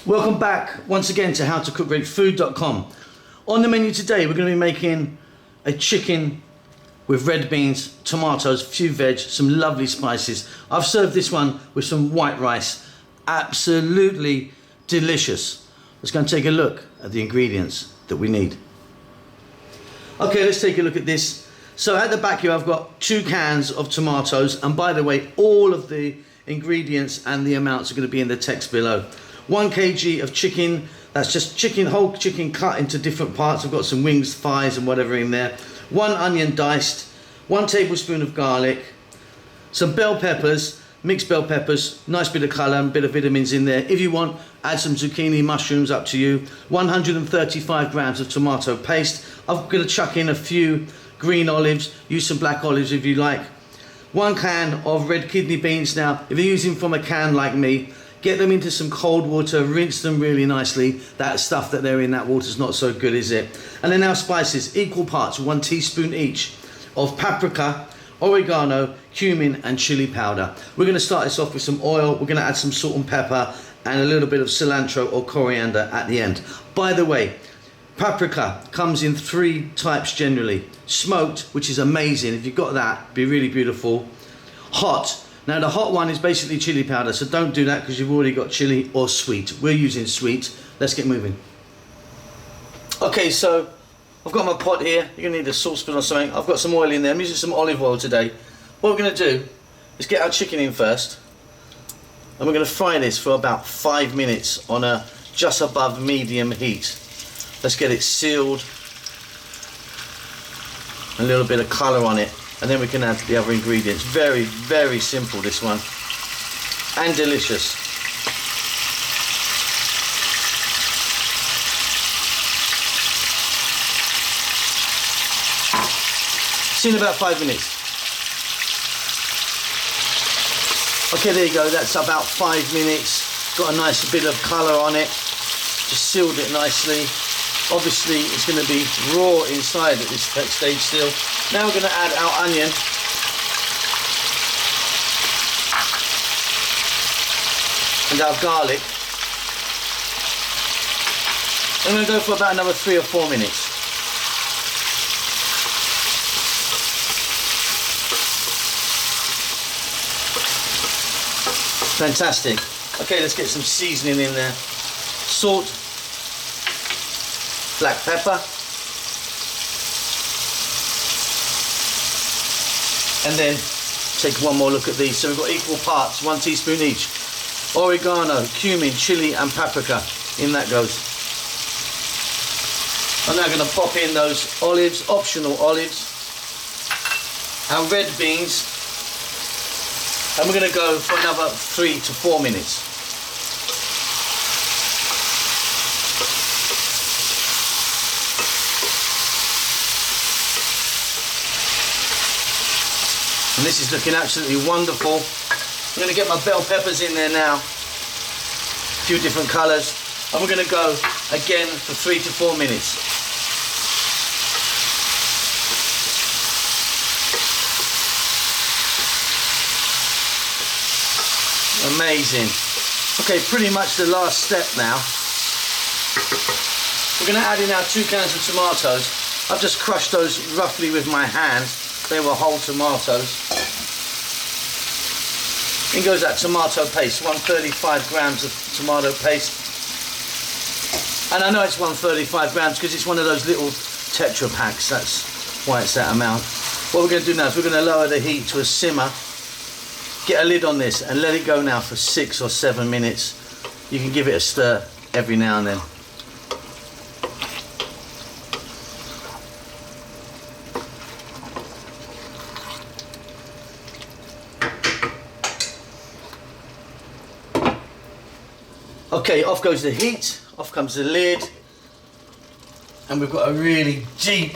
Welcome back once again to howtocookgreatfood.com. On the menu today we're going to be making a chicken with red beans, tomatoes, few veg, some lovely spices. I've served this one with some white rice. Absolutely delicious. Let's go and take a look at the ingredients that we need. Okay, let's take a look at this. So at the back here I've got 2 cans of tomatoes, and by the way all of the ingredients and the amounts are going to be in the text below. 1 kg of chicken, that's just chicken, whole chicken cut into different parts. I've got some wings, thighs and whatever in there. 1 onion diced, 1 tablespoon of garlic, some bell peppers, mixed bell peppers, nice bit of colour and bit of vitamins in there. If you want, add some zucchini, mushrooms, up to you. 135 grams of tomato paste. I'm going to chuck in a few green olives, use some black olives if you like. 1 can of red kidney beans. Now, if you're using from a can like me, get them into some cold water, rinse them really nicely. That stuff that they're in that water is not so good, is it? And then our spices, equal parts, 1 teaspoon each of paprika, oregano, cumin and chili powder. We're going to start this off with some oil. We're going to add some salt and pepper and a little bit of cilantro or coriander at the end. By the way, paprika comes in 3 types generally. Smoked, which is amazing. If you've got that, it'd be really beautiful. Hot. Now the hot one is basically chili powder, so don't do that because you've already got chili, or sweet. We're using sweet. Let's get moving. Okay, so I've got my pot here. You're gonna need a saucepan or something. I've got some oil in there. I'm using some olive oil today. What we're gonna do is get our chicken in first, and we're gonna fry this for about 5 minutes on a just above medium heat. Let's get it sealed, a little bit of colour on it, and then we can add the other ingredients. Very, very simple, this one, and delicious. See in about 5 minutes. Okay, there you go, that's about 5 minutes. Got a nice bit of colour on it. Just sealed it nicely. Obviously it's going to be raw inside at this stage still. Now we're going to add our onion. And our garlic. I'm going to go for about another 3 or 4 minutes. Fantastic. Okay, let's get some seasoning in there. Salt, black pepper, and then take one more look at these. So we've got equal parts, 1 teaspoon each. Oregano, cumin, chili and paprika. In that goes. I'm now going to pop in those olives, optional olives, our red beans, and we're going to go for another 3 to 4 minutes. And this is looking absolutely wonderful. I'm going to get my bell peppers in there now. A few different colours. And we're going to go again for 3 to 4 minutes. Amazing. Okay, pretty much the last step now. We're going to add in our 2 cans of tomatoes. I've just crushed those roughly with my hand. They were whole tomatoes. In goes that tomato paste, 135 grams of tomato paste. And I know it's 135 grams because it's one of those little Tetra packs, that's why it's that amount. What we're going to do now is we're going to lower the heat to a simmer, get a lid on this and let it go now for 6 or 7 minutes. You can give it a stir every now and then. Okay, off goes the heat, off comes the lid, and we've got a really deep,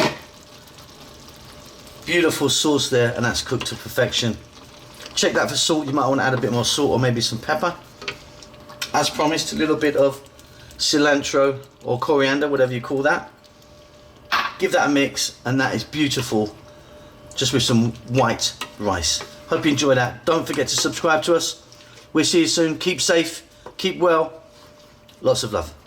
beautiful sauce there, and that's cooked to perfection. Check that for salt. You might want to add a bit more salt or maybe some pepper. As promised, a little bit of cilantro or coriander, whatever you call that. Give that a mix, and that is beautiful, just with some white rice. Hope you enjoy that. Don't forget to subscribe to us. We'll see you soon. Keep safe, keep well, Lots of love.